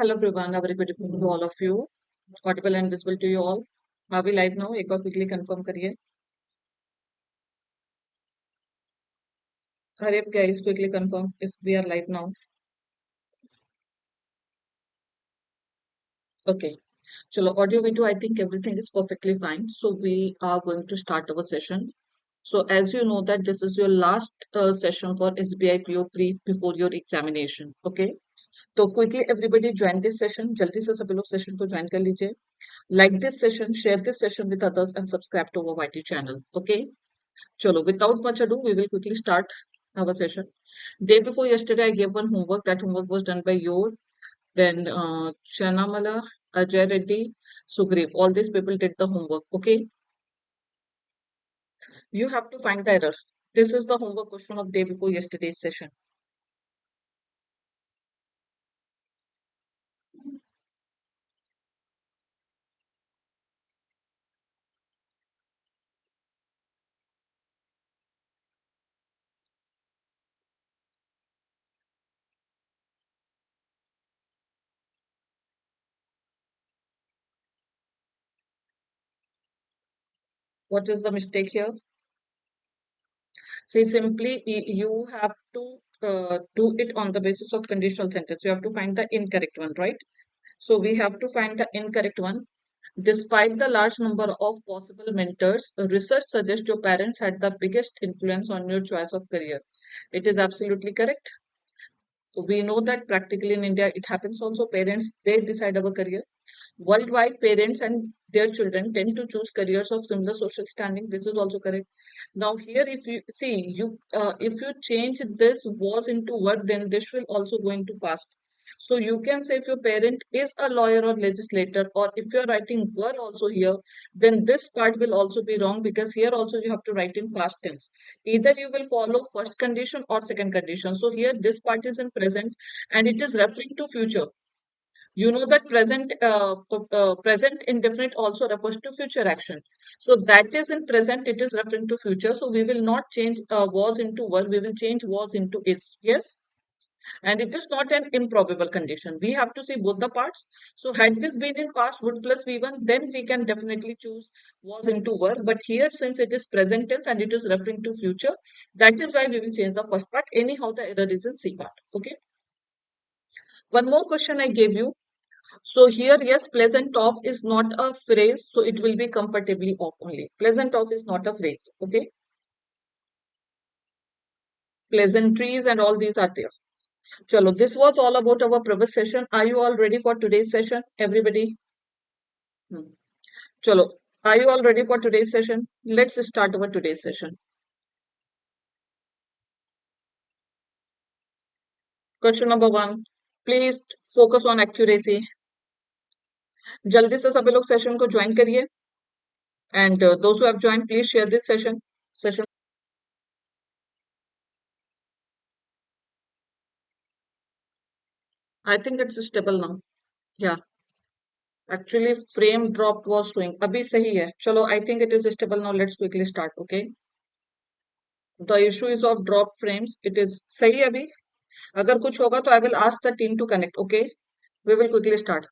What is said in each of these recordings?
Hello everyone, a very good evening to all of you. Audible and visible to you all. Are we live now? एक बार quickly confirm करिए. Hurry up guys, quickly confirm if we are live now. Okay. Chalo, audio video, I think everything is perfectly fine. So we are going to start our session. So as you know that this is your last session for SBI PO Pre before your examination. Okay. तो quickly everybody join this session. जल्दी से सभी लोग session को join कर लीजिए. Like this session, share this session with others and subscribe to our YT channel. Okay. Chalo, without much ado, we will quickly start our session. Day before yesterday, I gave one homework. That homework was done by your, then Chanamala, Ajay Reddy, Sugriv. All these people did the homework. Okay. You have to find the error. This is the homework question of day before yesterday's session. What is the mistake here? See, simply you have to do it on the basis of conditional sentence. You have to find the incorrect one, right? So we have to find the incorrect one. Despite the large number of possible mentors, research suggests your parents had the biggest influence on your choice of career. It is absolutely correct. We know that practically in India, it happens also. Parents, they decide our career. Worldwide, parents and their children tend to choose careers of similar social standing. This is also correct. Now, here, if you see, if you change this was into word, then this will also go into past. So you can say if your parent is a lawyer or legislator, or if you're writing were also here, then this part will also be wrong because here also you have to write in past tense. Either you will follow first condition or second condition. So here this part is in present and it is referring to future. You know that present indefinite also refers to future action. So that is in present, it is referring to future. So we will not change was into were, we will change was into is. Yes. And it is not an improbable condition. We have to see both the parts. So had this been in past would plus V1, then we can definitely choose was into were. But here, since it is present tense and it is referring to future, that is why we will change the first part. Anyhow, the error is in C part. Okay. One more question I gave you. So here, yes, pleasant off is not a phrase. So it will be comfortably off only. Pleasant off is not a phrase. Okay. Pleasantries and all these are there. Chalo, this was all about our previous session. Are you all ready for today's session, everybody? Hmm. Chalo, are you all ready for today's session? Let's start our today's session. Question number one. Please focus on accuracy. जल्दी से सभी लोग session को join करिए. And those who have joined, please share this session. I think it's stable now. Yeah. Actually, frame dropped was showing. अभी सही है. चलो, I think it is stable now. Let's quickly start. Okay. The issue is of drop frames. It is सही है अभी. अगर कुछ होगा तो I will ask the team to connect. Okay. We will quickly start.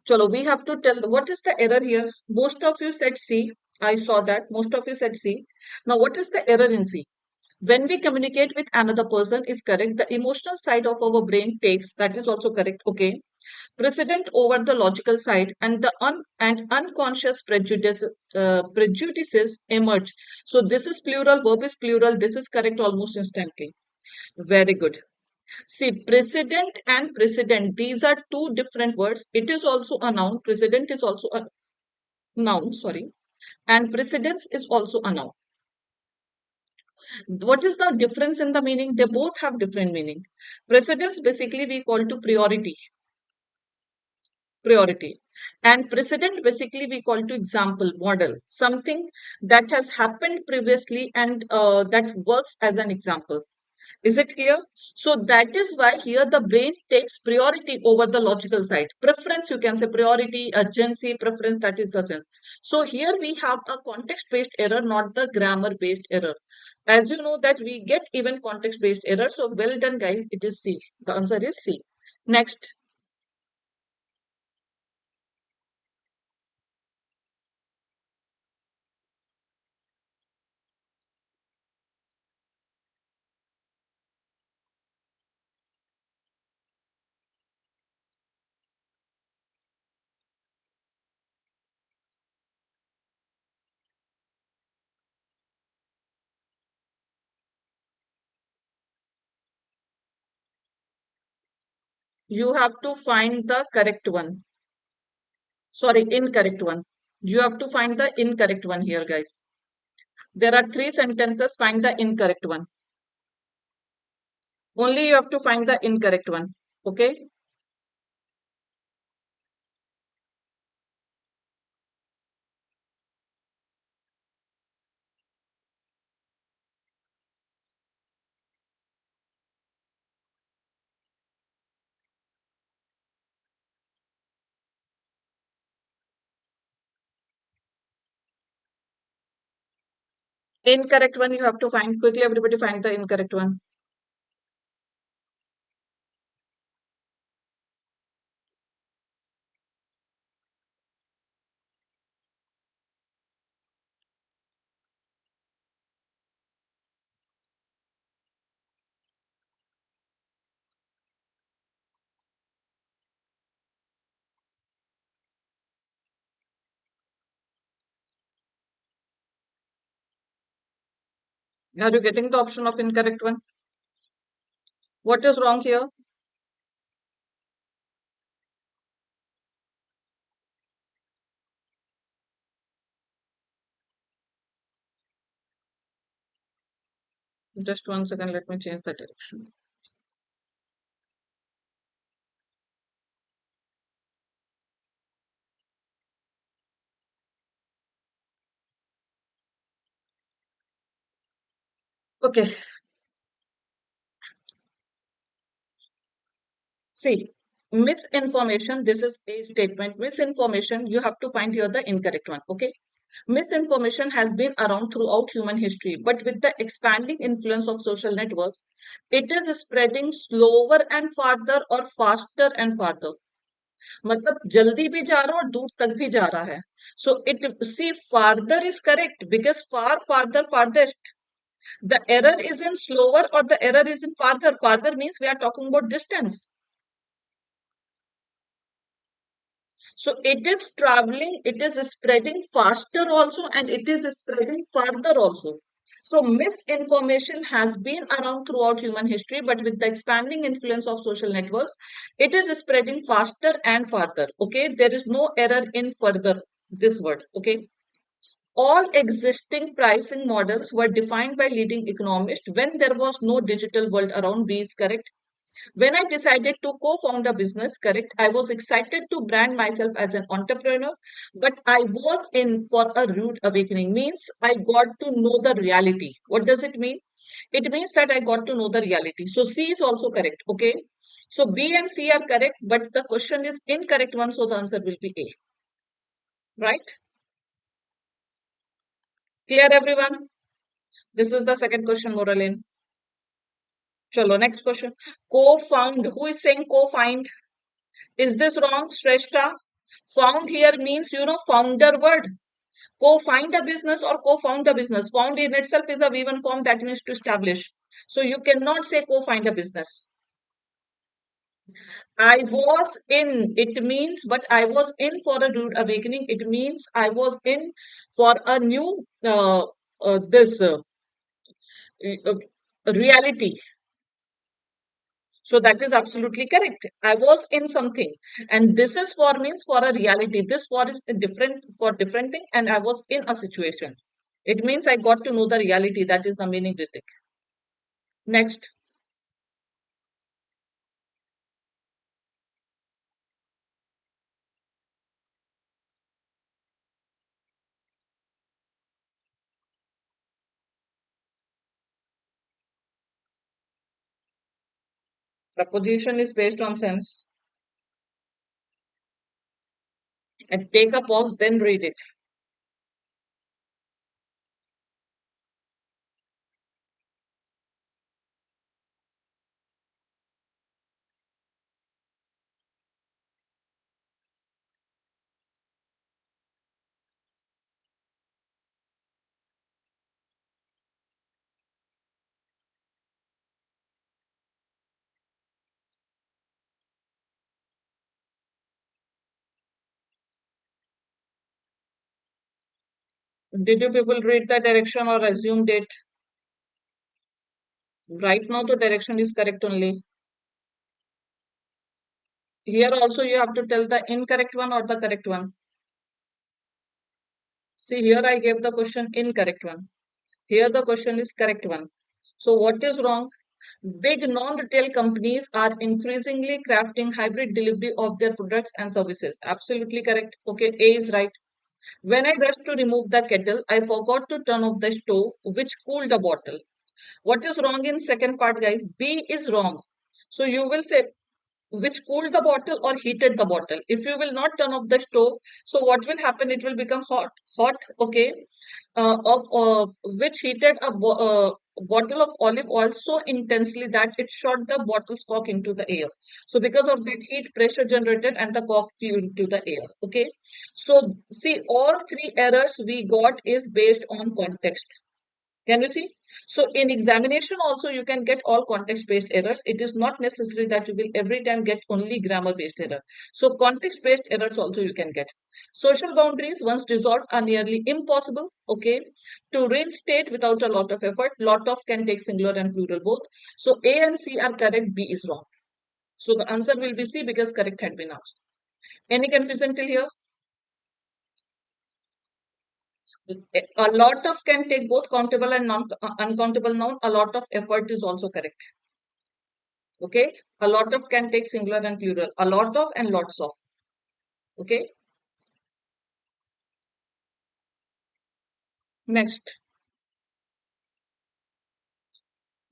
Chalo, we have to tell what is the error here. Most of you said C. I saw that. Most of you said C. Now, what is the error in C? When we communicate with another person is correct. The emotional side of our brain takes, that is also correct. Okay. Precedent over the logical side and the unconscious prejudices emerge. So this is plural, verb is plural. This is correct almost instantly. Very good. See, precedent and precedent, these are two different words. It is also a noun. Precedent is also a noun, sorry. And precedence is also a noun. What is the difference in the meaning? They both have different meaning. Precedence basically we call to priority. Priority. And precedent basically we call to example, model. Something that has happened previously and that works as an example. Is it clear? So that is why here the brain takes priority over the logical side. Preference, you can say priority, urgency, preference, that is the sense. So here we have a context-based error, not the grammar-based error. As you know that we get even context-based error. So well done guys, it is C. The answer is C. Next. You have to find the correct one. Sorry, incorrect one. You have to find the incorrect one here, guys. There are three sentences. Find the incorrect one. Only you have to find the incorrect one. Okay. Incorrect one you have to find. Quickly, everybody find the incorrect one. Are you getting the option of incorrect one? What is wrong here? Just 1 second. Let me change the direction. Okay. See, misinformation. This is a statement. Misinformation. You have to find here the incorrect one. Okay. Misinformation has been around throughout human history, but with the expanding influence of social networks, it is spreading slower and farther or faster and farther. मतलब जल्दी भी जा रहा है और दूर तक भी जा रहा है. So it see farther is correct because far farther farthest. The error is in slower or the error is in farther. Farther means we are talking about distance. So it is traveling, it is spreading faster also, and it is spreading farther also. So misinformation has been around throughout human history, but with the expanding influence of social networks, it is spreading faster and farther. Okay, there is no error in further, this word. Okay, all existing pricing models were defined by leading economists when there was no digital world around. B is correct. When I decided to co-found a business, correct, I was excited to brand myself as an entrepreneur, but I was in for a rude awakening. Means I got to know the reality. What does it mean? It means that I got to know the reality. So C is also correct. Okay. So B and C are correct, but the question is incorrect one. So the answer will be A. Right? Clear, everyone? This is the second question, Moraline. Chalo, next question. Co-found. Who is saying co-find? Is this wrong, Shrestha? Found here means, founder word. Co-find a business or co-found a business. Found in itself is a V1 form that means to establish. So you cannot say co-find a business. I was in, it means, but I was in for a rude awakening. It means I was in for a new, this uh, reality. So that is absolutely correct. I was in something, and this is for means for a reality. This for is a different for different thing, and I was in a situation. It means I got to know the reality. That is the meaning, Ritik. Next, proposition is based on sense. And take a pause, then read it. Did you people read the direction or assumed it? Right now, the direction is correct only. Here also you have to tell the incorrect one or the correct one. See, here I gave the question incorrect one. Here the question is correct one. So what is wrong? Big non-retail companies are increasingly crafting hybrid delivery of their products and services. Absolutely correct. Okay, A is right. When I rushed to remove the kettle, I forgot to turn off the stove, which cooled the bottle. What is wrong in second part, guys? B is wrong. So you will say which cooled the bottle or heated the bottle. If you will not turn off the stove, so what will happen? It will become hot. Okay, of which heated a bottle of olive oil so intensely that it shot the bottle's cork into the air. So because of that heat, pressure generated and the cork flew into the air. Okay, so see, all three errors we got is based on context. Can you see? So in examination also you can get all context-based errors. It is not necessary that you will every time get only grammar-based error. So context-based errors also you can get. Social boundaries once dissolved are nearly impossible. Okay. To reinstate without a lot of effort. Lot of can take singular and plural both. So A and C are correct. B is wrong. So the answer will be C because correct had been asked. Any confusion till here? A lot of can take both countable and non uncountable noun. A lot of effort is also correct. Okay, a lot of can take singular and plural. A lot of and lots of. Okay, next.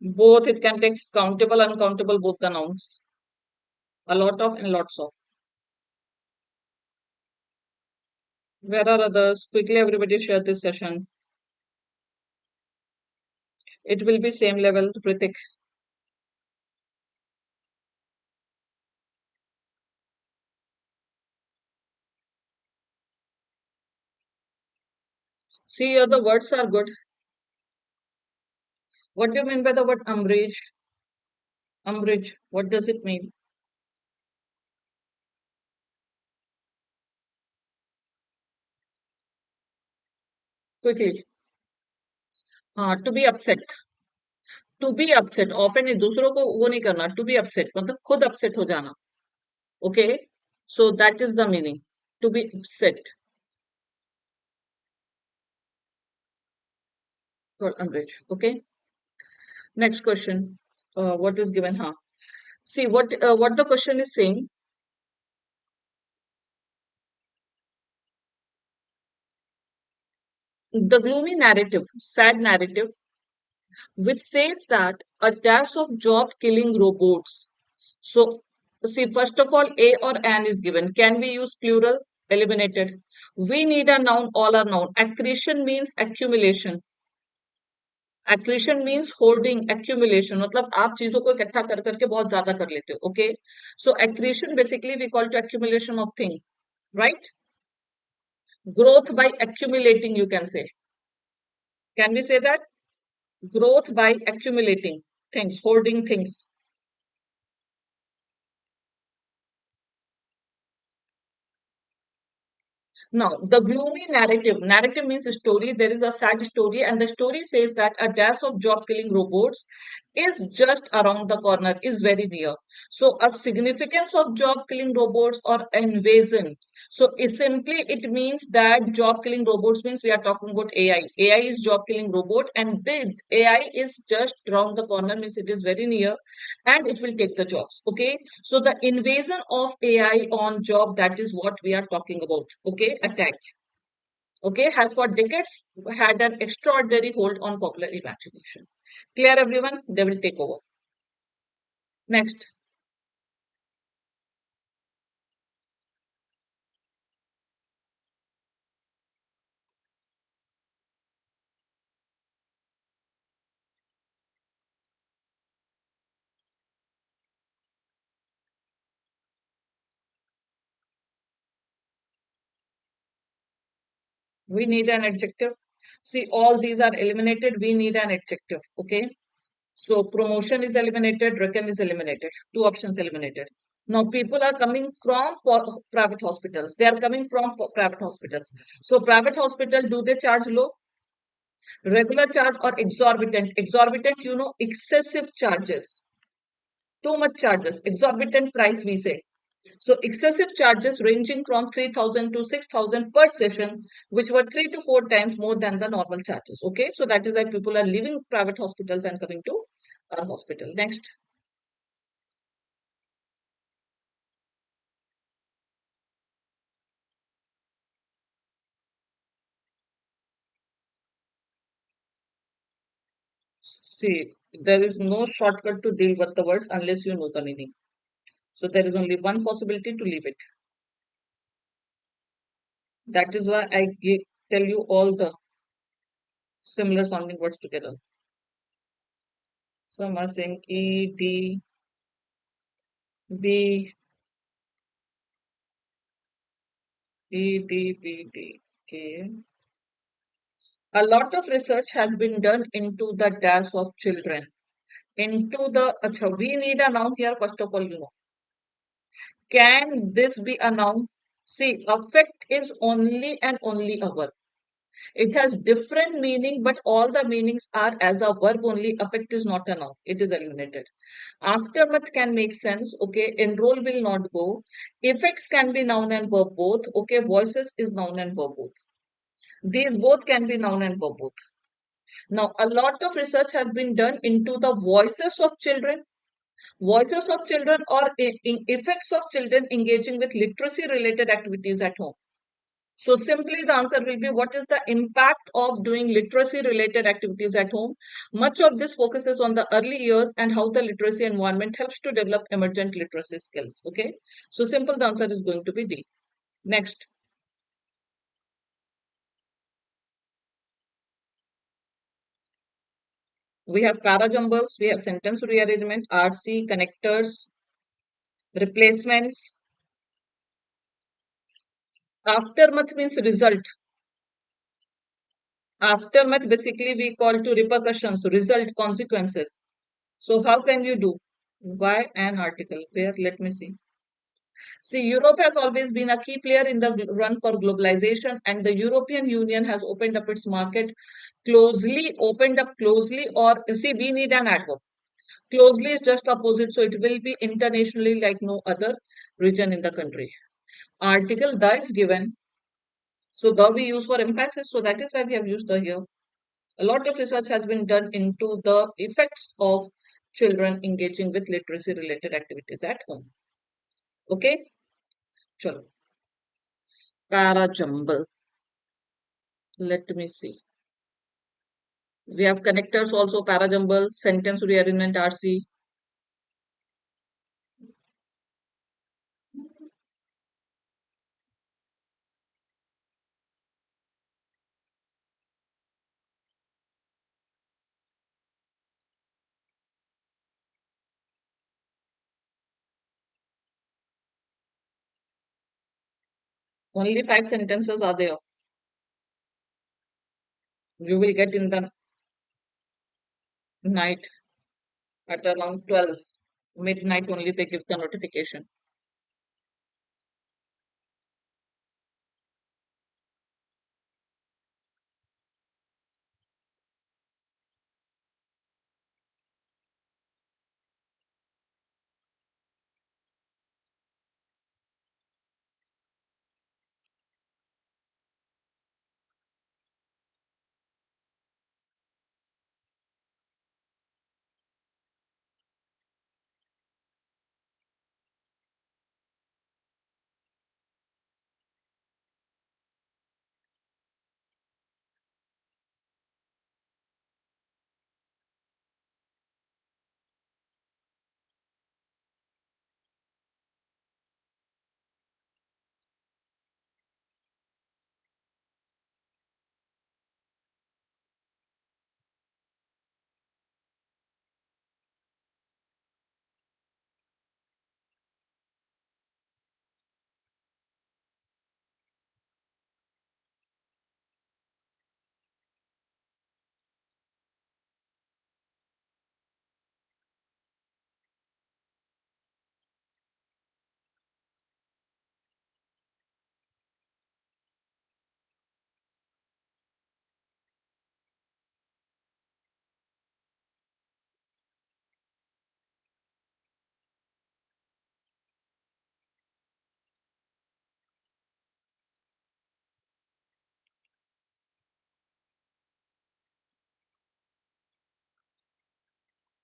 Both it can take countable, uncountable, both the nouns. A lot of and lots of. Where are others? Quickly, everybody share this session. It will be same level, Ritik. See here, the words are good. What do you mean by the word umbrage? Umbrage, what does it mean? Quickly. To be upset. To be upset offend दूसरों को वो नहीं करना to be upset मतलब खुद upset हो जाना okay so that is the meaning to be upset for Amrish okay next question what is given huh see what the question is saying the gloomy narrative sad narrative which says that a dash of job killing robots. So, see, first of all, a or an is given. Can we use plural? Eliminated. We need a noun, all are noun. Accretion means accumulation. Accretion means hoarding, accumulation. मतलब आप चीजों को इकट्ठा कर करके बहुत ज्यादा कर लेते हो. Okay. So accretion basically we call to accumulation of thing, right? Growth by accumulating, you can say. Can we say that? Growth by accumulating things, hoarding things. Now, the gloomy narrative. Narrative means a story. There is a sad story, and the story says that a dash of job-killing robots is just around the corner, is very near. So, a significance of job-killing robots or invasion. So, simply it means that job-killing robots means we are talking about AI. AI is job-killing robot, and the AI is just around the corner means it is very near, and it will take the jobs. Okay, so the invasion of AI on job, that is what we are talking about. Okay, attack. Okay, has for decades had an extraordinary hold on popular imagination. Clear, everyone? They will take over. Next. We need an adjective. See, all these are eliminated. We need an adjective. Okay. So promotion is eliminated, reckon is eliminated. Two options eliminated. Now people are coming from private hospitals. They are coming from private hospitals. So private hospital, do they charge low? Regular charge or exorbitant? Exorbitant, you know, excessive charges. Too much charges. Exorbitant price we say. So excessive charges ranging from 3,000 to 6,000 per session, which were 3 to 4 times more than the normal charges. Okay, so that is why people are leaving private hospitals and coming to our hospital. Next. See, there is no shortcut to deal with the words unless you know the meaning. So there is only one possibility to leave it. That is why tell you all the similar sounding words together. Some are saying E, D, B, E, D, B, D. Okay. A lot of research has been done into the deaths of children. Into the, acha, we need a noun here, first of all, you know. Can this be a noun? See, affect is only and only a verb. It has different meaning, but all the meanings are as a verb only. Affect is not a noun. It is eliminated. Aftermath can make sense. Okay. Enroll will not go. Effects can be noun and verb both. Okay. Voices is noun and verb both. These both can be noun and verb both. Now, a lot of research has been done into the voices of children or effects of children engaging with literacy related activities at home. So simply the answer will be, what is the impact of doing literacy related activities at home? Much of this focuses on the early years and how the literacy environment helps to develop emergent literacy skills. Okay. So simple the answer is going to be D. Next, we have parajumbles, we have sentence rearrangement, RC, connectors, replacements. Aftermath means result. Aftermath basically we call to repercussions, result, consequences. So how can you do? Why an article? Where? Let me see. See, Europe has always been a key player in the run for globalization, and the European Union has opened up its market opened up closely, or see, we need an adverb. Closely is just opposite, so it will be internationally like no other region in the country. Article the is given, so the we use for emphasis, so that is why we have used the here. A lot of research has been done into the effects of children engaging with literacy related activities at home. Okay, chalo. Para jumble. Let me see. We have connectors also, para jumble, sentence rearrangement, RC. Only 5 sentences are there. You will get in the night at around 12. Midnight only they give the notification.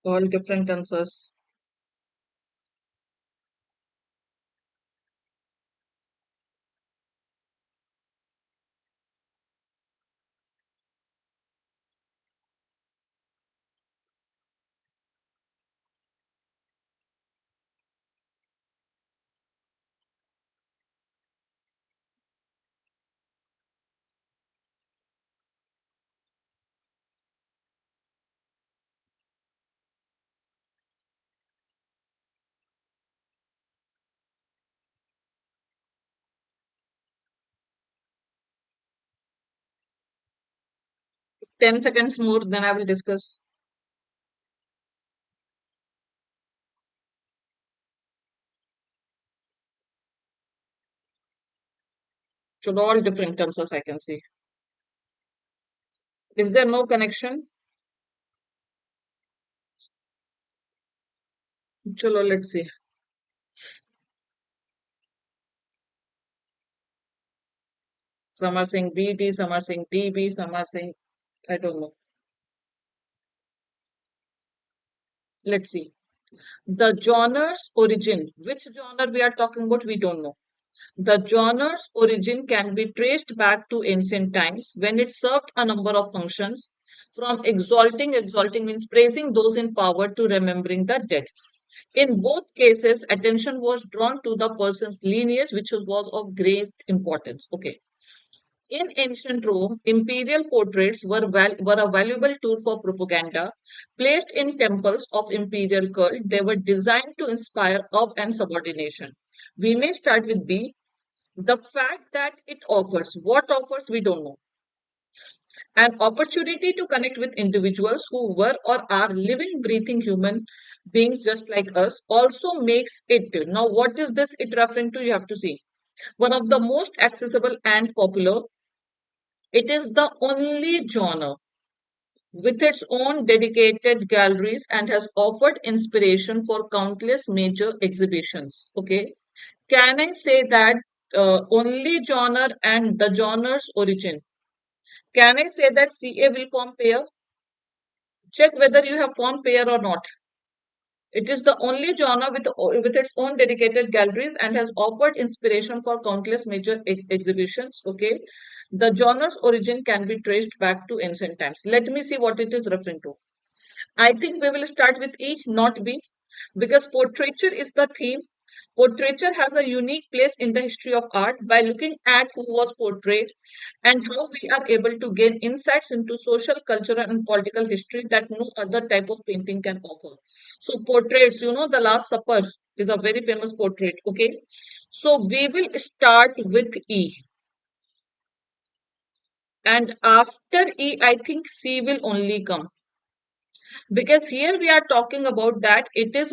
All different answers. 10 seconds more, then I will discuss. So all different answers I can see. Is there no connection? Chalo, let's see. Some are saying BD, some are saying DB, some are saying, I don't know. Let's see. The genre's origin. Which genre we are talking about, we don't know. The genre's origin can be traced back to ancient times when it served a number of functions, from exalting means praising those in power, to remembering the dead. In both cases, attention was drawn to the person's lineage, which was of great importance. Okay. In ancient Rome, imperial portraits were a valuable tool for propaganda. Placed in temples of imperial cult, they were designed to inspire awe and subordination. We may start with B. The fact that it offers, what offers, we don't know. An opportunity to connect with individuals who were or are living, breathing human beings just like us also makes it. Now, what is this it referring to? You have to see. One of the most accessible and popular. It is the only genre with its own dedicated galleries and has offered inspiration for countless major exhibitions. Okay. Can I say that only genre and the genre's origin? Can I say that CA will form pair? Check whether you have formed pair or not. It is the only genre with its own dedicated galleries and has offered inspiration for countless major exhibitions. Okay. The genre's origin can be traced back to ancient times. Let me see what it is referring to. I think we will start with E, not B, because portraiture is the theme. Portraiture has a unique place in the history of art by looking at who was portrayed and how we are able to gain insights into social, cultural, and political history that no other type of painting can offer. So, portraits, The Last Supper is a very famous portrait. Okay, so we will start with E, and after E, I think C will only come, because here we are talking about that it is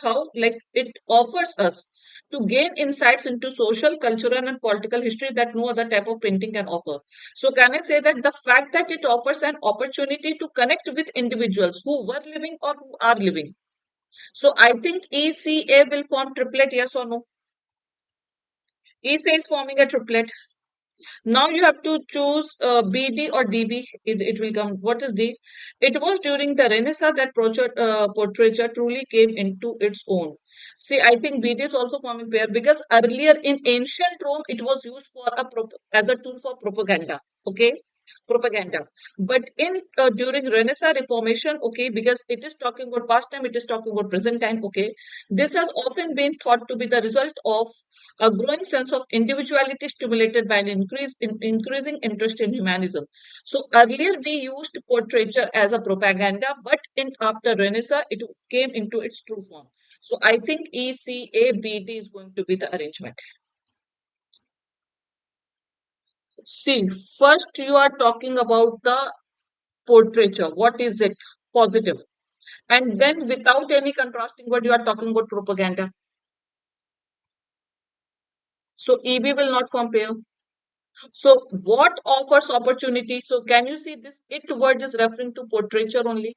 how, like, it offers us to gain insights into social, cultural, and political history that no other type of painting can offer. So can I say that the fact that it offers an opportunity to connect with individuals who were living or who are living? So I think ECA will form triplet, yes or no? ECA is forming a triplet. Now you have to choose BD or DB. It will come. What is D? It was during the Renaissance that portraiture truly came into its own. See, I think BD is also forming pair, because earlier in ancient Rome, it was used for as a tool for propaganda. Okay, propaganda. But in during Renaissance Reformation, okay, because it is talking about past time, it is talking about present time. Okay, this has often been thought to be the result of a growing sense of individuality stimulated by an increasing interest in humanism. So earlier we used portraiture as a propaganda, but in after Renaissance it came into its true form. So I think ECABD is going to be the arrangement. See, first you are talking about the portraiture. What is it? Positive. And then without any contrasting word, you are talking about propaganda. So EB will not form pair. So what offers opportunity? So can you see this it word is referring to portraiture only?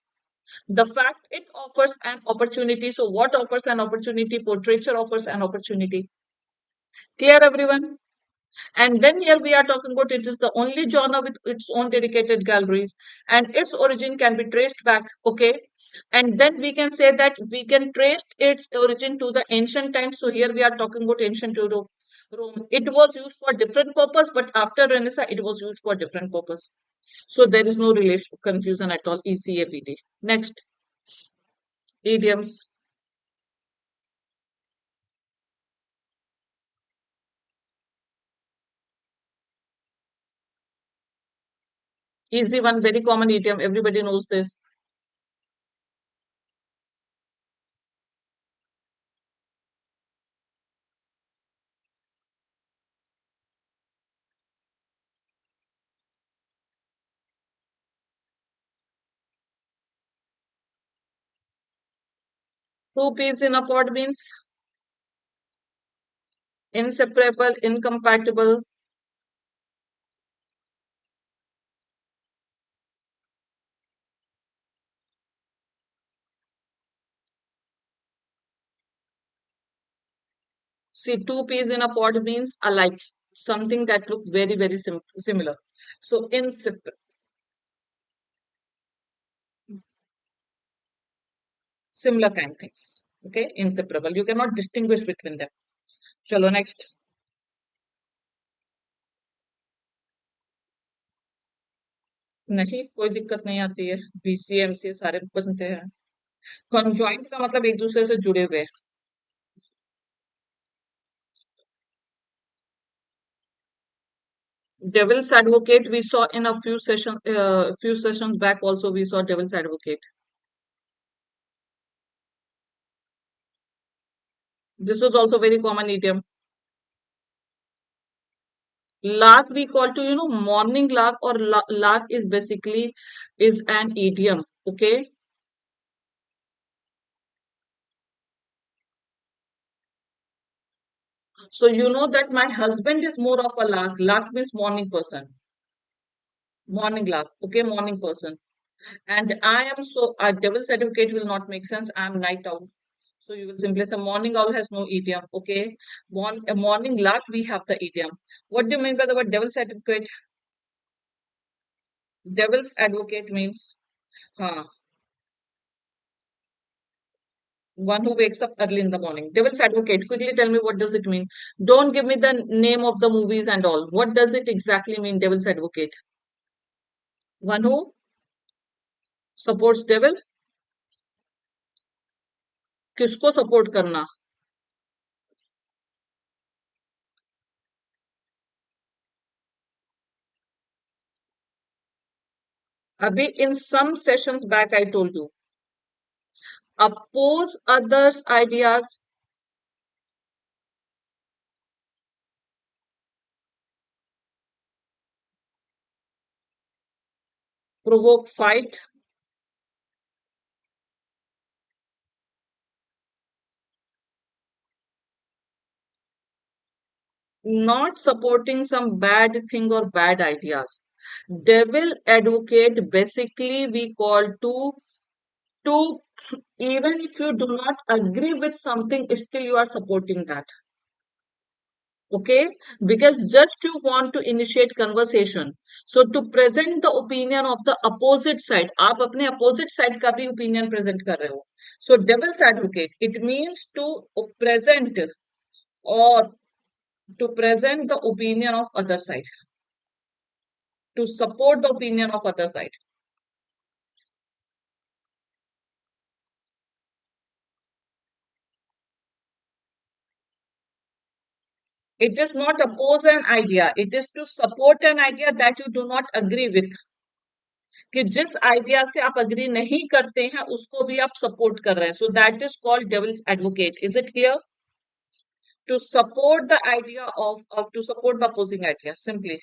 The fact it offers an opportunity. So what offers an opportunity? Portraiture offers an opportunity. Clear, everyone? And then here we are talking about it is the only genre with its own dedicated galleries, and its origin can be traced back. Okay. And then we can say that we can trace its origin to the ancient times. So here we are talking about ancient Europe. Rome. It was used for different purpose, but after Renaissance, it was used for different purpose. So there is no relation confusion at all. Easy every day. Next, idioms. Easy one, very common idiom. Everybody knows this. Two peas in a pod means inseparable, incompatible. See, two peas in a pod means alike, something that looks very, very similar. So, similar kind things. Okay, inseparable. You cannot distinguish between them. Chalo, next. नहीं कोई दिक्कत नहीं आती है BCMC सारे बनते हैं conjoint का मतलब एक दूसरे से जुड़े हुए devil's advocate we saw in a few sessions back also we saw devil's advocate. This was also very common idiom. Lark we call to morning lark or lark is basically is an idiom. Okay. So you know that my husband is more of a lark. Lark means morning person. Morning lark. Okay, morning person. And I am so a devil's advocate will not make sense. I am night owl. So you will simply say morning owl has no idiom. Okay. A morning lark, we have the idiom. What do you mean by the word devil's advocate? Devil's advocate means one who wakes up early in the morning. Devil's advocate. Quickly tell me what does it mean? Don't give me the name of the movies and all. What does it exactly mean, devil's advocate? One who supports devil? किसको support करना? अभी in some sessions back I told you oppose others ideas, provoke fight, not supporting some bad thing or bad ideas. Devil advocate basically we call to even if you do not agree with something, still you are supporting that. Okay, because just you want to initiate conversation, so to present the opinion of the opposite side, आप अपने opposite side का भी opinion present कर रहे हो. So devil's advocate, it means to present or to present the opinion of other side, to support the opinion of other side. It is not oppose an idea, it is to support an idea that you do not agree with. कि जिस idea से आप agree नहीं करते हैं उसको भी आप सपोर्ट कर रहे हैं. So that is called devil's advocate. Is it clear? To support the idea of to support the opposing idea simply.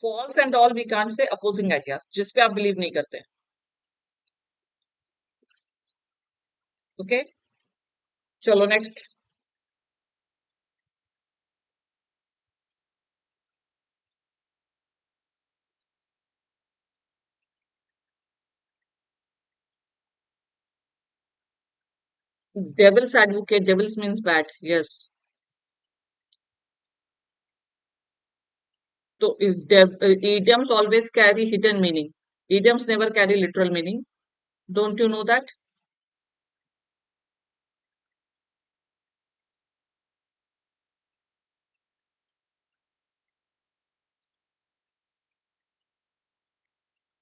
False and all we can't say opposing ideas जिस पे आप बिलीव नहीं करते. ओके, चलो next. Devil's advocate, devil's means bad. Yes. So idioms always carry hidden meaning. Idioms never carry literal meaning. Don't you know that?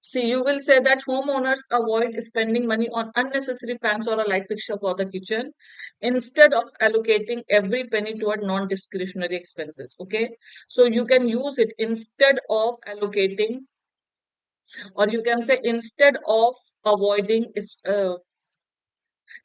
See, you will say that homeowners avoid spending money on unnecessary fans or a light fixture for the kitchen instead of allocating every penny toward non-discretionary expenses. Okay, so you can use it instead of allocating, or you can say instead of avoiding,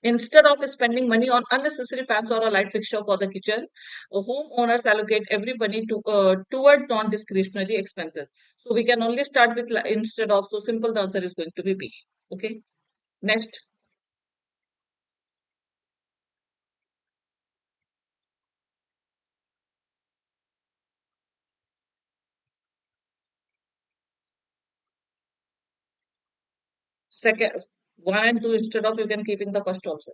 instead of spending money on unnecessary fans or a light fixture for the kitchen, homeowners allocate every penny toward non-discretionary expenses. So we can only start with instead of. So simple, the answer is going to be B. Okay. Next, second, one and two instead of, you can keep in the first also.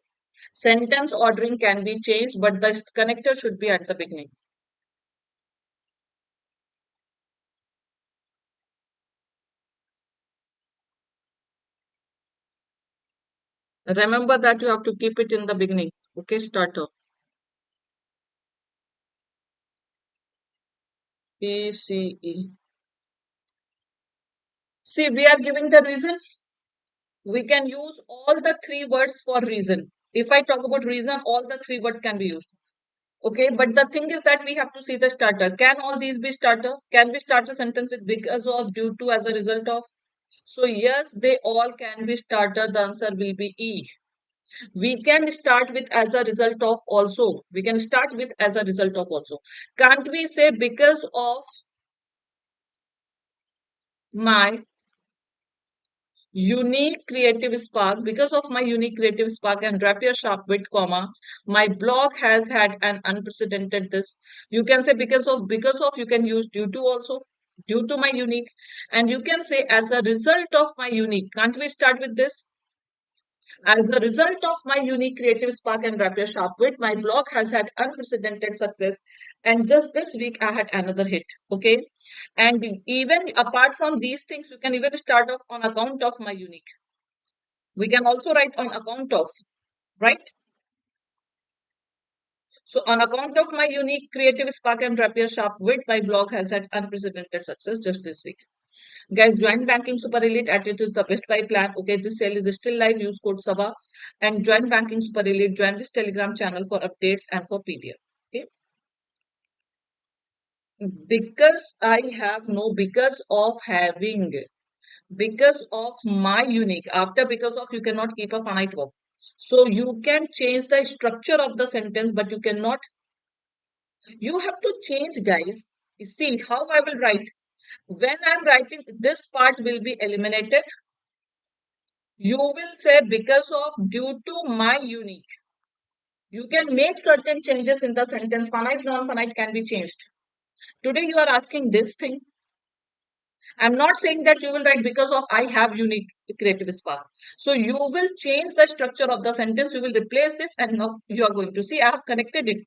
Sentence ordering can be changed, but the connector should be at the beginning. Remember that you have to keep it in the beginning. Okay, starter. PCE. See, we are giving the reason. We can use all the three words for reason. If I talk about reason, all the three words can be used. Okay, but the thing is that we have to see the starter. Can all these be starter? Can we start a sentence with because of, due to, as a result of? So yes, they all can be starter. The answer will be E. We can start with as a result of also. We can start with as a result of also. Can't we say because of my unique creative spark, because of my unique creative spark and rapier sharp wit, comma, my blog has had an unprecedented this. You can say because of, you can use due to also, due to my unique, and you can say as a result of my unique. Can't we start with this? As a result of my unique creative spark and rapier sharp wit, my blog has had unprecedented success. And just this week, I had another hit. Okay. And even apart from these things, you can even start off on account of my unique. We can also write on account of, right? So on account of my unique creative spark and rapier sharp wit, my blog has had unprecedented success just this week. Guys, join banking super elite at it is the best buy plan. Okay, this sale is still live. Use code Saba and join banking super elite. Join this Telegram channel for updates and for PDF. Okay, because I have no, because of having, because of my unique. After because of, you cannot keep a finite verb. So you can change the structure of the sentence, but you cannot. You have to change, guys. See how I will write. When I'm writing, this part will be eliminated. You will say because of, due to my unique. You can make certain changes in the sentence. Finite, non-finite can be changed. Today you are asking this thing. I'm not saying that you will write because of I have unique creative spark. So you will change the structure of the sentence. You will replace this and now you are going to see I have connected it.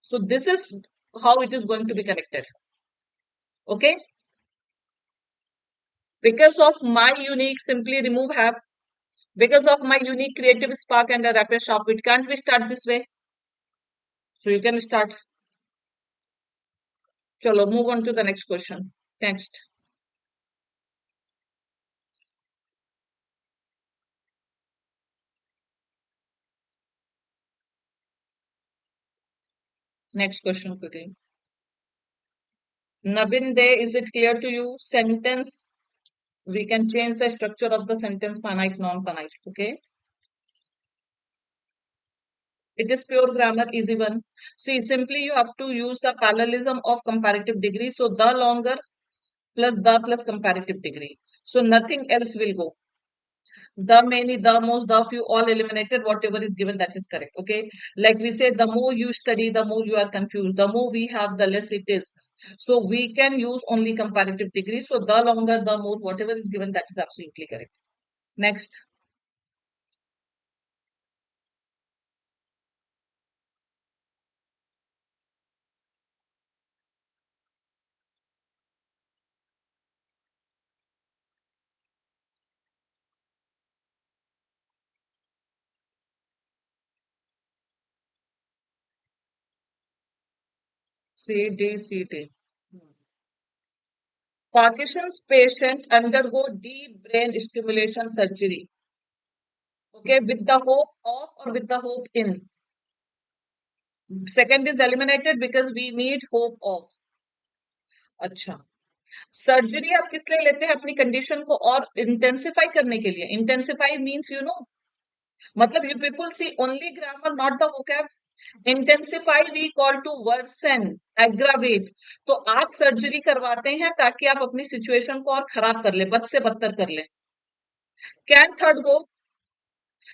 So this is how it is going to be connected. Okay. Because of my unique, simply remove have. Because of my unique creative spark and a rapid sharp wit, can't we start this way? So you can start. Chalo, move on to the next question. Next. Next question quickly. Nabin De, is it clear to you? Sentence. We can change the structure of the sentence, finite, non-finite. Okay. It is pure grammar, easy one. See, simply you have to use the parallelism of comparative degree. So the longer plus the plus comparative degree. So nothing else will go. The many, the most, the few, all eliminated. Whatever is given, that is correct. Okay. Like we say, the more you study, the more you are confused. The more we have, the less it is. So we can use only comparative degree. So the longer, the more, whatever is given, that is absolutely correct. Next. CDCT. Parkinson's patient undergo deep brain stimulation surgery. Okay, with the hope of or with the hope in. Second is eliminated because we need hope of. अच्छा, surgery आप किस लिए लेते हैं? अपनी condition को और intensify करने के लिए. इंटेंसिफाई मीन्स यू नो, मतलब you people see only grammar not the vocab. Intensify we call to worsen, aggravate. तो आप सर्जरी करवाते हैं ताकि आप अपनी सिचुएशन को और खराब कर ले, बद से बदतर कर ले. Can third go?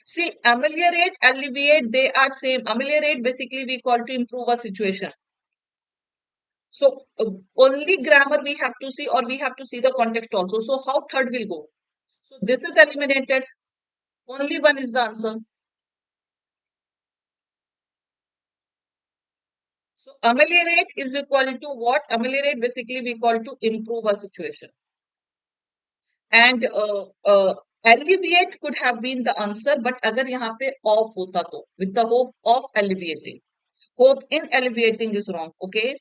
See, ameliorate, alleviate, they are same. Ameliorate basically we call to improve a situation. So only grammar we have to see, or we have to see the context also. So how third will go? So this is eliminated. Only one is the answer. So ameliorate is equal to what? Ameliorate basically we call to improve a situation. And alleviate could have been the answer, but अगर यहाँ पे off होता तो, with the hope of alleviating. Hope in alleviating is wrong. Okay.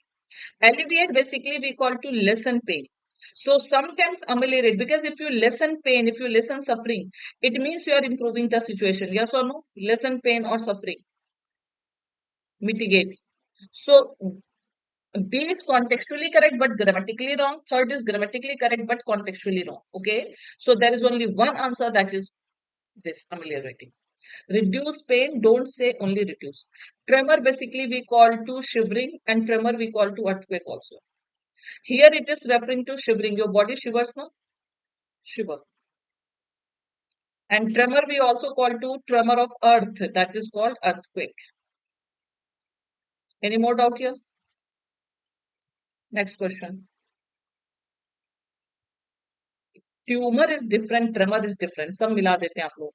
Alleviate basically we call to lessen pain. So sometimes ameliorate, because if you lessen pain, if you lessen suffering, it means you are improving the situation. Yes or no? Lessen pain or suffering. Mitigate. So B is contextually correct but grammatically wrong. Third is grammatically correct but contextually wrong. Okay. So there is only one answer, that is this, ameliorating. Reduce pain, don't say only reduce. Tremor basically we call to shivering, and tremor we call to earthquake also. Here it is referring to shivering. Your body shivers now? Shiver. And tremor we also call to tremor of earth. That is called earthquake. Any more doubt here? Next question. Tumor is different, tremor is different. सब मिला देते हैं आप लोग.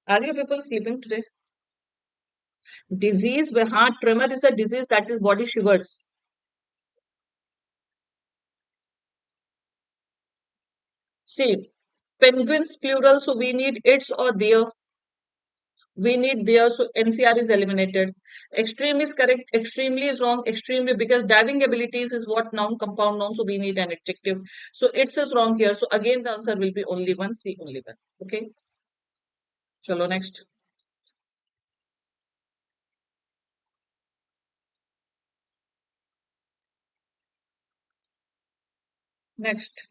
Are you people sleeping today? Disease, heart tremor is a disease, that is body shivers. See, penguins plural, so we need its or their. We need there, so NCR is eliminated. Extreme is correct, extremely is wrong. Extremely, because diving abilities is what? Noun, compound noun, so we need an adjective. So it's is wrong here. So again the answer will be only one, C, only one. Okay, chalo next. Next.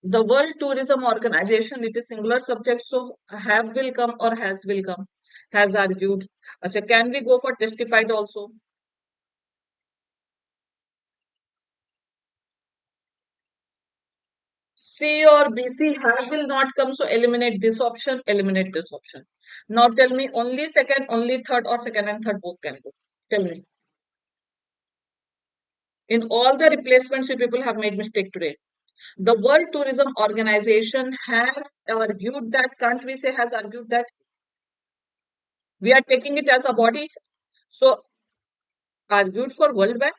The World Tourism Organization, it is singular subject, so have will come or has will come. Has argued. Acha, can we go for testified also? C or BC have will not come, so eliminate this option, eliminate this option. Now tell me, only second, only third, or second and third both can go. Tell me. In all the replacements, you people have made mistake today. The World Tourism Organization has argued that, can't we say has argued that? We are taking it as a body. So argued for World Bank.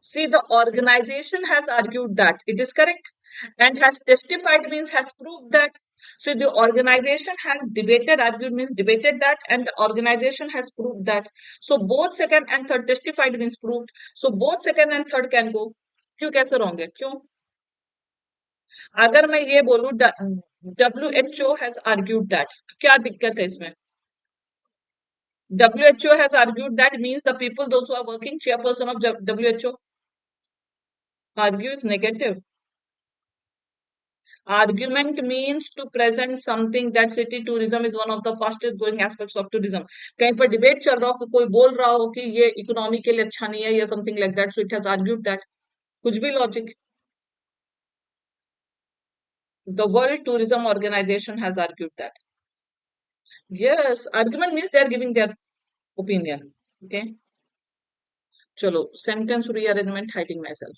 See, the organization has argued that it is correct, and has testified means has proved that. So the organization has debated, argued means debated that, and the organization has proved that. So both second and third, testified means proved. So both second and third can go. क्यों कैसे wrong है? क्यों? अगर मैं ये बोलूं WHO has argued that, तो क्या दिक्कत है इसमें? WHO has argued that means the people, those who are working, chairperson of WHO. Argue is negative. Argument means to present something that city tourism is one of the fastest growing aspects of tourism. कहीं पर debate चल रहा हो कि कोई बोल रहा हो कि ये इकोनॉमी के लिए अच्छा नहीं है या something like that, so it has argued that. कुछ भी logic. The World Tourism Organization has argued that. Yes, argument means they are giving their opinion. Okay. Chalo, sentence rearrangement, hiding myself.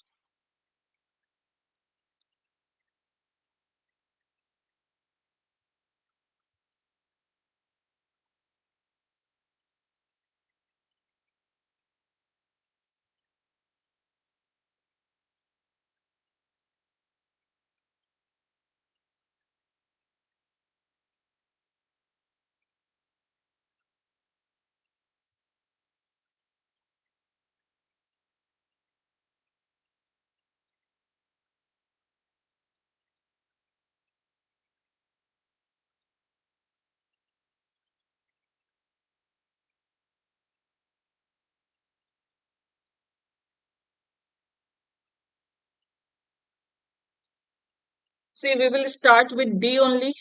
See, we will start with D only.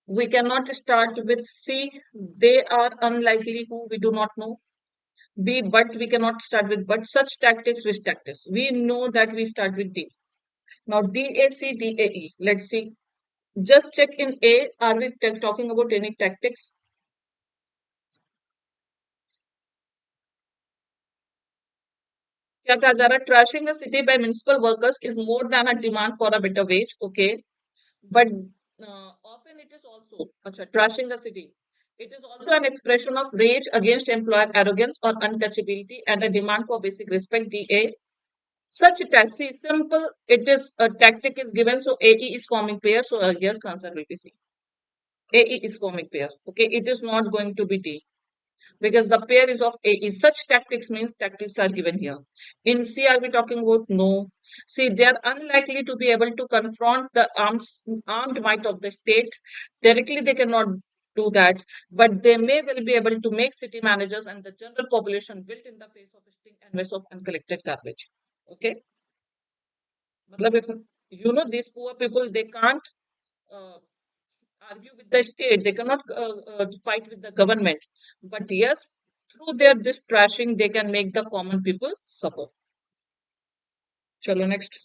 We cannot start with C. They are unlikely who we do not know. B, but we cannot start with but. Such tactics, which tactics? We know that we start with D. Now D A C D A E. Let's see. Just check in A. Are we talking about any tactics? क्या कहा जा रहा है? Trashing a city by municipal workers is more than a demand for a better wage. Okay, but often it is also trashing a city. It is also an expression of rage against employer arrogance or untouchability and a demand for basic respect. DA. Such a taxi is simple. It is a tactic is given, so AE is forming pair. So yes, answer will be C. AE is forming pair. Okay, it is not going to be D because the pair is of AE. Such tactics means tactics are given here. In C, are we talking about? No. See, they are unlikely to be able to confront the armed might of the state. Directly, they cannot do that, but they may well be able to make city managers and the general population wilt in the face of sting and mess of uncollected garbage. Okay? Matlab if you know these poor people, they can't uh, argue with the state. They cannot fight with the government. But yes, through their this trashing, they can make the common people suffer. Chalo next.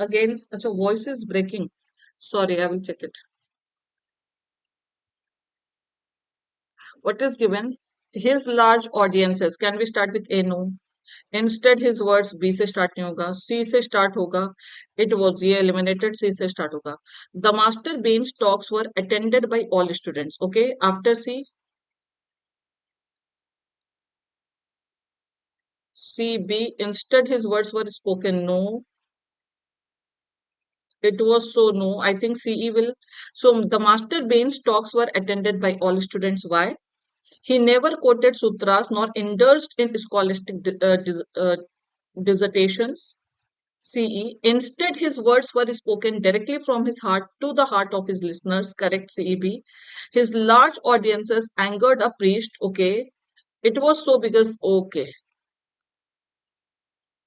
Again, acha, voice is breaking. Sorry, I will check it. What is given? His large audiences. Can we start with A? No. Instead, his words B से start नहीं होगा, C से start होगा. It was ये eliminated. C से start होगा. The master beams talks were attended by all students. Okay. After C, C B. Instead, his words were spoken. No. It was so no. I think CE will. So the master Bain's talks were attended by all students. Why? He never quoted sutras nor indulged in scholastic dissertations. CE. Instead, his words were spoken directly from his heart to the heart of his listeners. Correct, CEB. His large audiences angered a priest. Okay. It was so because, okay.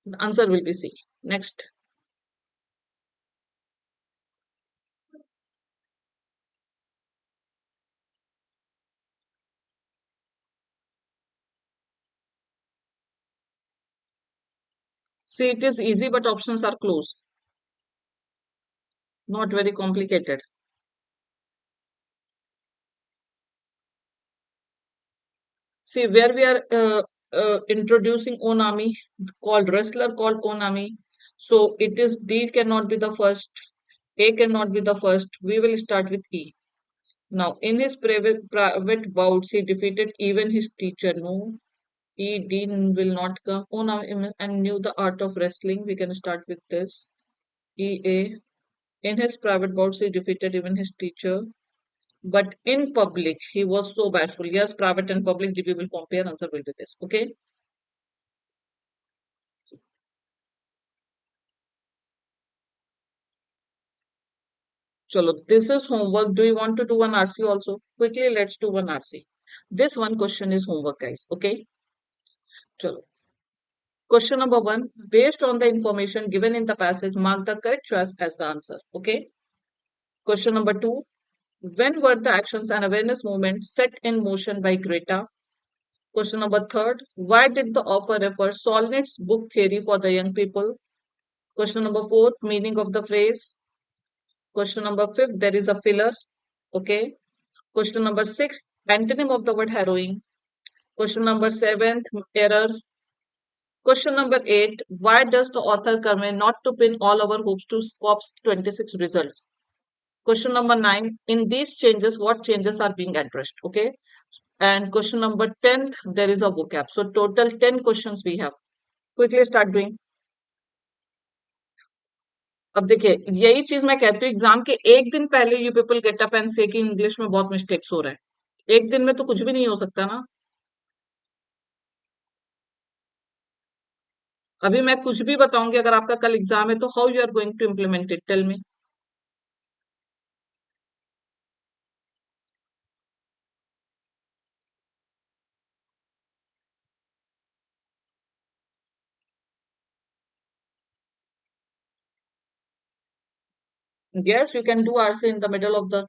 The answer will be C. Next. See, it is easy, but options are close. Not very complicated. See, where we are introducing Onami, called wrestler called Onami. So it is D cannot be the first, A cannot be the first. We will start with E. Now, in his private bouts, he defeated even his teacher. No, E, D will not come. Onami and knew the art of wrestling. We can start with this. E, A. In his private bouts, he defeated even his teacher. But in public, he was so bashful. Yes, private and public, DB will form pair. Answer will be this. Okay. Chalo, this is homework. Do you want to do one RC also? Quickly, let's do one RC. This one question is homework, guys. Okay. So, question number one, based on the information given in the passage, mark the correct choice as the answer. Okay. Question number two, when were the actions and awareness movements set in motion by Greta? Question number third, why did the author refer Solnit's book theory for the young people? Question number fourth, meaning of the phrase. Question number fifth, there is a filler. Okay. Question number six, antonym of the word harrowing. Question number seventh, error. Question number eight, why does the author commit not to pin all our hopes to SCOP's 26 results? Question number nine, in these changes, what changes are being addressed? Okay. And question number 10th, there is a vocab. So total 10 questions we have. Quickly start doing. अब देखिए यही चीज मैं कहती हूँ exam के एक दिन पहले you people get up and से कि इंग्लिश में बहुत मिस्टेक्स हो रहे हैं एक दिन में तो कुछ भी नहीं हो सकता ना अभी मैं कुछ भी बताऊंगी अगर आपका कल एग्जाम है तो how you are going to implement it tell me yes you can do RC in the middle of the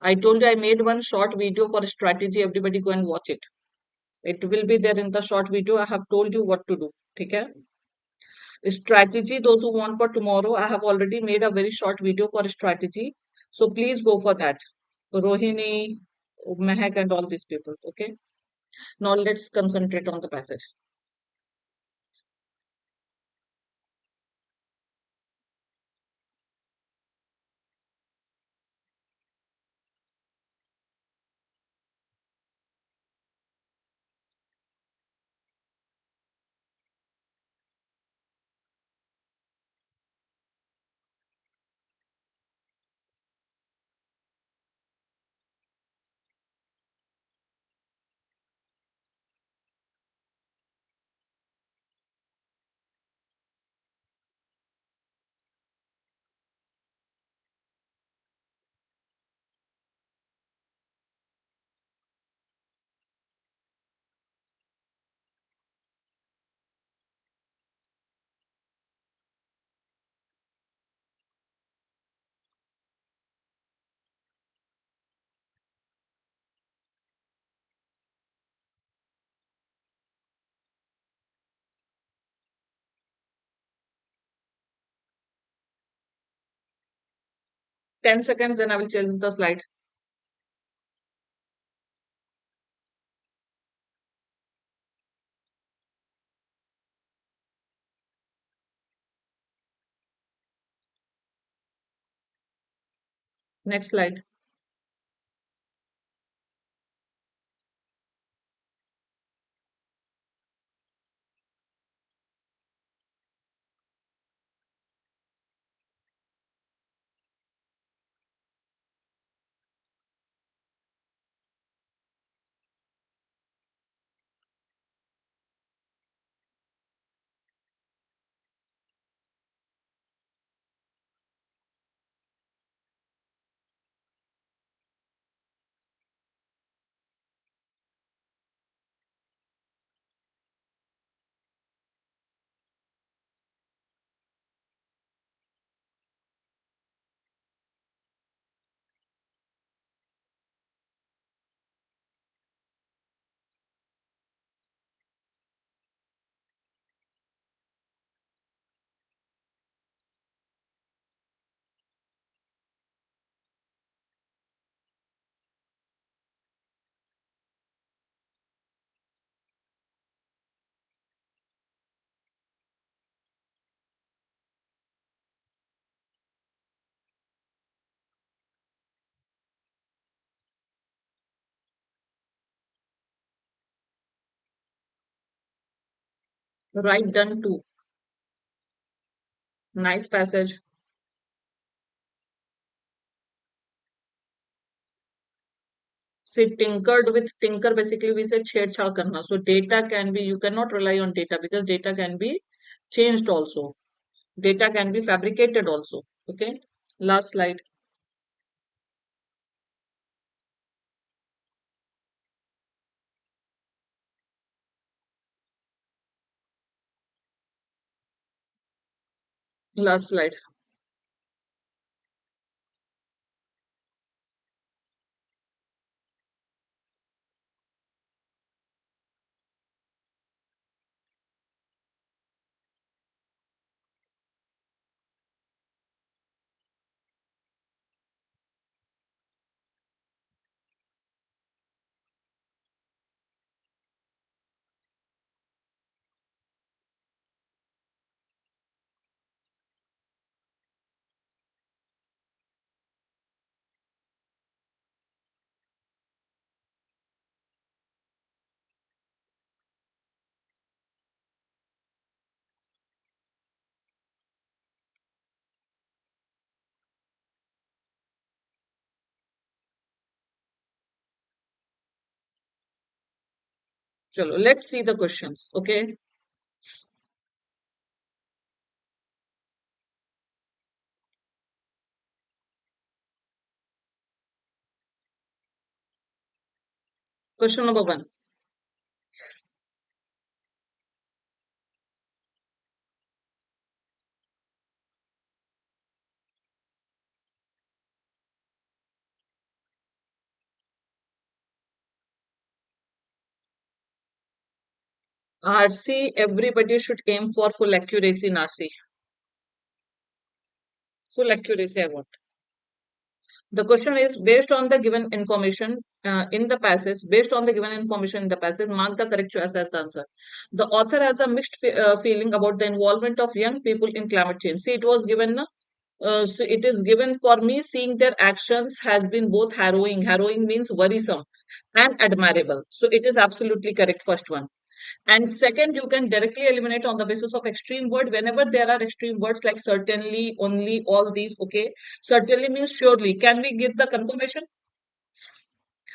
I told you I made one short video for strategy everybody go and watch it will be there in the short video I have told you what to do ठीक है strategy those who want for tomorrow I have already made a very short video for strategy so please go for that Rohini Mehak and all these people okay now let's concentrate on the passage 10 seconds then I will change the slide next slide right done too nice passage see tinkered with tinker basically we say छेड़छाड़ करना so data can be you cannot rely on data because data can be changed also data can be fabricated also okay last slide Last slide. Chalo, let's see the questions. Okay. Question number one. RC, everybody should aim for full accuracy in RC. Full accuracy, I want. The question is based on the given information in the passage, based on the given information in the passage, mark the correct choice as the answer. The author has a mixed feeling about the involvement of young people in climate change. See, it was given, so it is given for me, seeing their actions has been both harrowing. Harrowing means worrisome and admirable. So it is absolutely correct, first one. And second, you can directly eliminate on the basis of extreme word. Whenever there are extreme words like certainly, only, all these, okay. Certainly means surely. Can we give the confirmation?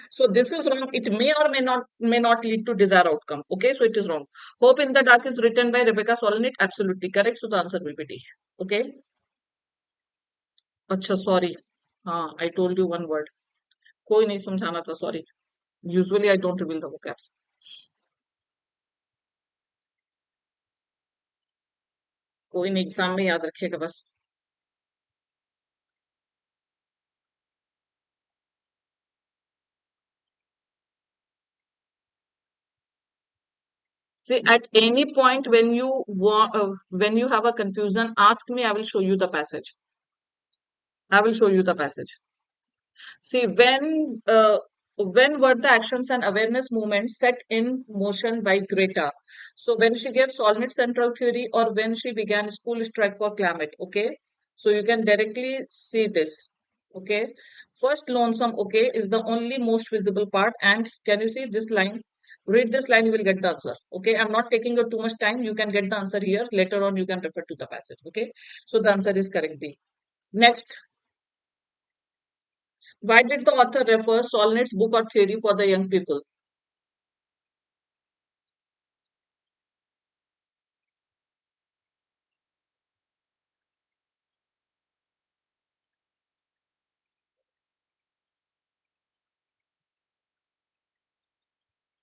So this is wrong. It may or may not lead to desired outcome. Okay, so it is wrong. Hope in the Dark is written by Rebecca Solnit. Absolutely correct. So the answer will be D. Okay. अच्छा sorry. हाँ, I told you one word. कोई नहीं समझाना था. Sorry. Usually I don't reveal the vocabs. कोई नहीं exam में याद रखिएगा बस. See, at any point when you have a confusion, ask me. I will show you the passage. I will show you the passage. See, when were the actions and awareness movements set in motion by Greta? So when she gave Solnit central theory or when she began school strike for climate, okay? So you can directly see this, okay? First lonesome, okay, is the only most visible part. And can you see this line? Read this line, you will get the answer. Okay, I'm not taking you too much time. You can get the answer here. Later on, you can refer to the passage. Okay, so the answer is correct B. Next, why did the author refer Solnit's book or theory for the young people?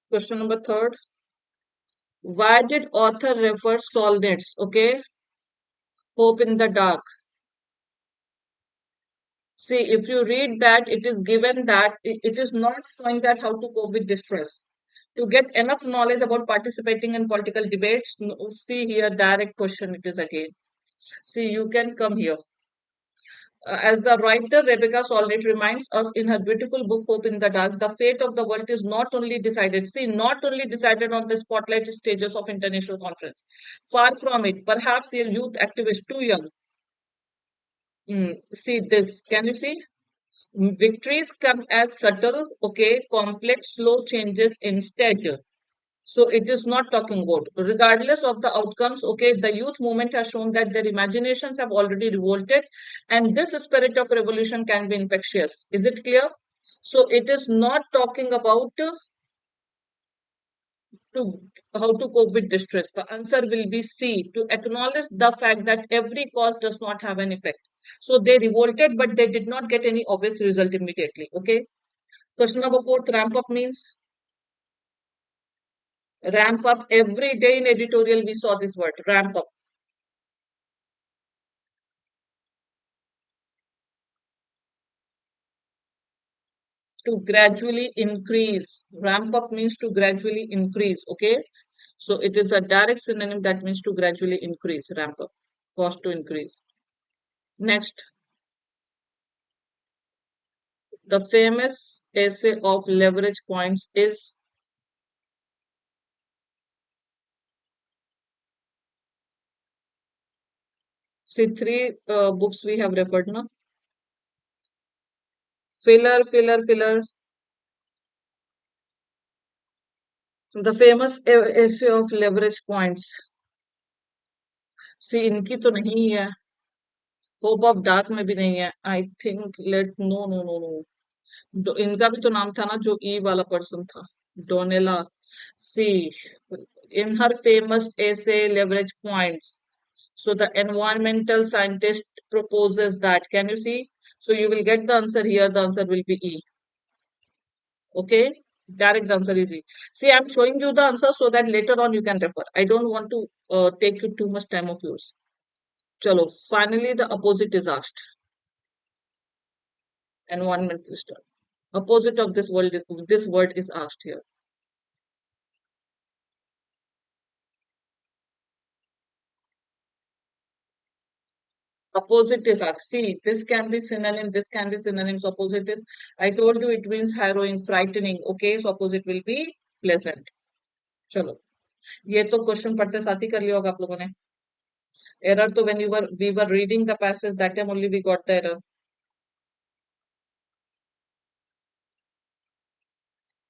Question number third. Why did author refer Solnit's? Okay, hope in the dark. See, if you read that, it is given that it is not showing that how to cope with distress. To get enough knowledge about participating in political debates, see here, direct question it is again. See, you can come here. As the writer Rebecca Solnit reminds us in her beautiful book Hope in the Dark, the fate of the world is not only decided, see, not only decided on the spotlight stages of international conference. Far from it. Perhaps a youth activist too young. See this. Can you see? Victories come as subtle, okay, complex, slow changes instead. So it is not talking about. Regardless of the outcomes, okay, the youth movement has shown that their imaginations have already revolted, and this spirit of revolution can be infectious. Is it clear? So it is not talking about to how to cope with distress. The answer will be C, to acknowledge the fact that every cause does not have an effect. So they revolted, but they did not get any obvious result immediately. Okay. Question number four, ramp up means ramp up. Every day in editorial we saw this word ramp up. to gradually increase. Ramp up means to gradually increase. Okay. So it is a direct synonym that means to gradually increase. Ramp up. Cost to increase. Next, the famous essay of leverage points is, see, three books we have referred now. Filler. The famous essay of leverage points. See, इनकी तो नहीं है. Hope of dark में भी नहीं है. I think let, no no no no, इनका भी तो नाम था ना, जो ई वाला पर्सन था, डोनेला. सी, in her famous essay leverage points, so the environmental scientist proposes that, can you see? So you will get the answer here. The answer will be E. Okay, direct, the answer is E. See, I'm showing you the answer so that later on you can refer. I don't want to take you too much time of yours. Chalo, finally the opposite is asked. Environmentalist. Opposite of this word is asked here. Opposite is asked. See, this can be synonym, this can be synonyms. Opposite is, I told you it means harrowing, frightening. Okay, so opposite will be pleasant. चलो, ये तो question पढ़ते साथ ही कर लिया होगा आप लोगों ने. Error तो when we were reading the passage, that time only we got the error.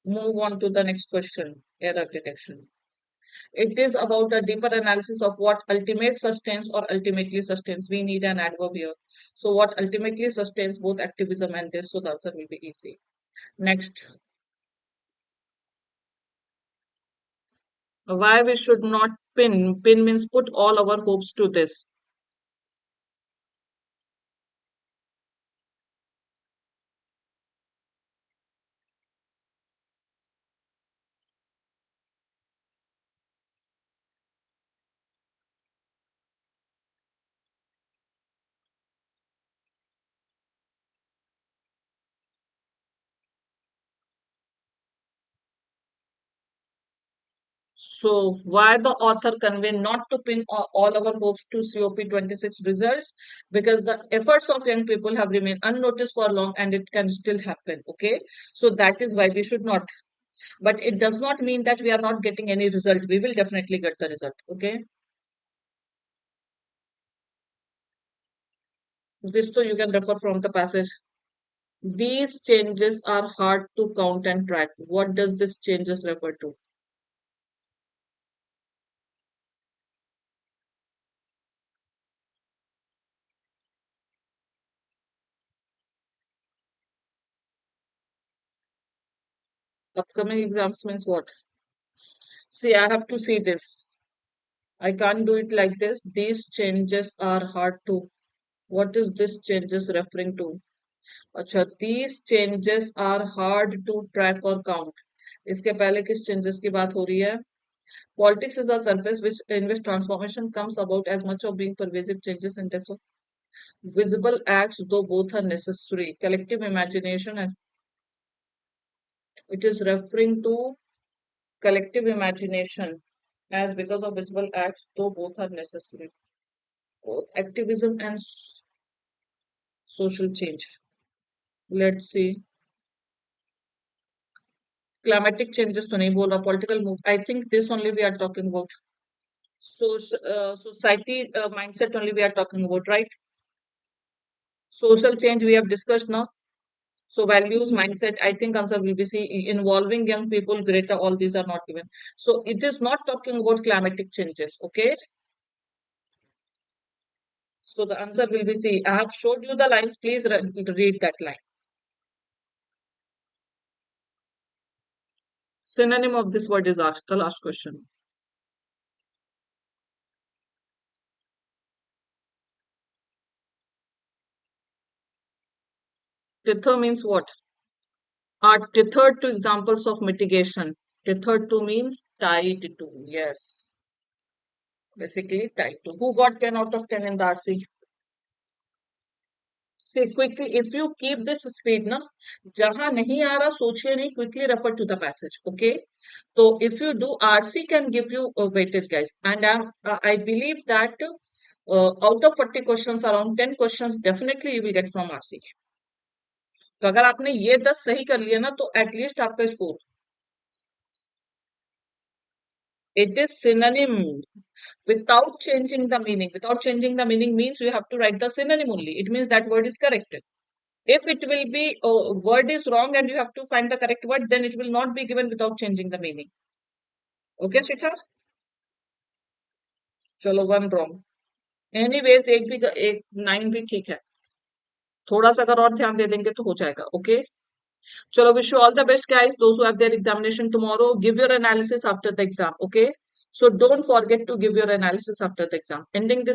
Move on to the next question. Error detection. It is about a deeper analysis of what ultimate sustains or ultimately sustains. We need an adverb here. So what ultimately sustains both activism and this? So the answer will be easy. Next, why we should not pin. Pin means put all our hopes to this. So why the author convey not to pin all our hopes to COP26 results? Because the efforts of young people have remained unnoticed for long and it can still happen. Okay. So that is why we should not. But it does not mean that we are not getting any result. We will definitely get the result. Okay. This so you can refer from the passage. These changes are hard to count and track. What does this changes refer to? Upcoming exams means what? See, I have to see this. I can't do it like this. These changes are hard to. What is this changes referring to? अच्छा, these changes are hard to track or count. इसके पहले किस changes की बात हो रही है? Politics is a surface in which transformation comes about as much of being pervasive changes in terms of visible acts, though both are necessary. Collective imagination, it is referring to collective imagination as because of visible acts, though both are necessary. Both activism and social change. Let's see. Climatic changes to nahi bol raha, political move. I think this only we are talking about. So, society mindset only we are talking about, right? Social change we have discussed now. So values, mindset, I think answer will be C. Involving young people, greater, all these are not given. So it is not talking about climatic changes, okay? So the answer will be C. I have showed you the lines. Please read that line. Synonym of this word is asked. The last question. Tether means what? Are tethered to examples of mitigation. Tethered to means tied to. Yes. Basically tied to. Who got 10 out of 10 in the RC? quickly, if you keep this speed na, जहां नहीं आ रहा सोचिए नहीं, quickly refer to the passage. Okay, so if you do, RC can give you a weightage, guys, and I believe that out of 40 questions, around 10 questions definitely you will get from RC. तो अगर आपने ये 10 सही कर लिया ना, तो at least आपका score, it is synonym without changing the meaning. Without changing the meaning means you have to write the synonym only. It means that word is correct. If it will be word is wrong and you have to find the correct word, then it will not be given without changing the meaning. Okay, Shikha? चलो, one wrong. Anyways, एक 9 भी ठीक है. थोड़ा सा अगर और ध्यान दे देंगे तो हो जाएगा. ओके, चलो, wish you all the best, guys. Those who have their examination tomorrow, give your analysis after the exam. Okay, so don't forget to give your analysis after the exam. Ending this